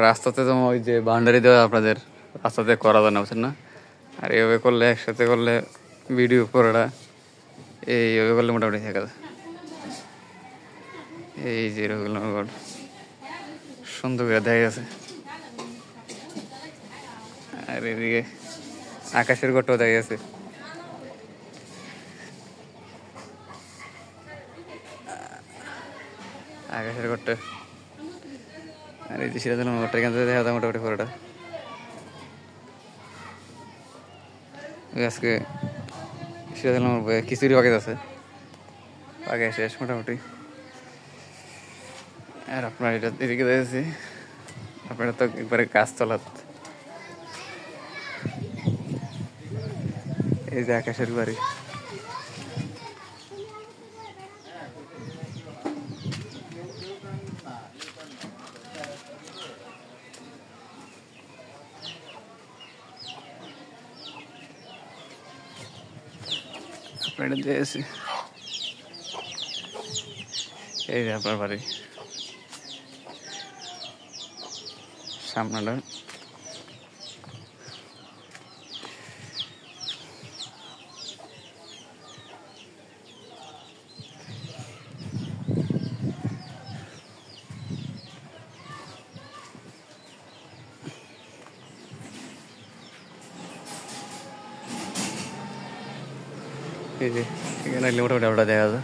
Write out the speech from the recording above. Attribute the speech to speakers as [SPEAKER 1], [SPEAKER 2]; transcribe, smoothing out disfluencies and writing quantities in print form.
[SPEAKER 1] রাস্তাতে তো ওই যে বাউন্ডারি দেওয়া আপনাদের রাস্তাতে করা যায় না, বুঝছেন না? আর এইভাবে করলে একসাথে করলে ভিডিও করাটা এইভাবে করলে মোটামুটি দেখা যায়। এই যে রঘুনাথগড় সুন্দর করে দেখা গেছে। আর এদিকে আকাশের গড়টাও দেখা গেছে। আকাশের গড়টা আর এই যে সিরাজুল গড়টা এখান থেকে দেখা যায় মোটামুটি পুরোটা। আজকে সিরাজুল খিচুড়ি পাকে আছে, পাকে শেষ মোটামুটি। আর আপনার এটা এদিকে দেখেছি আপনারা তো একবারে কাজ চলাত। এই যে আকাশের বাড়ি, আপনারা দেখেছি। এই যে আপনার বাড়ি সামনেটা। এই যে এখানে মোটামুটি ওটা দেখা যায়।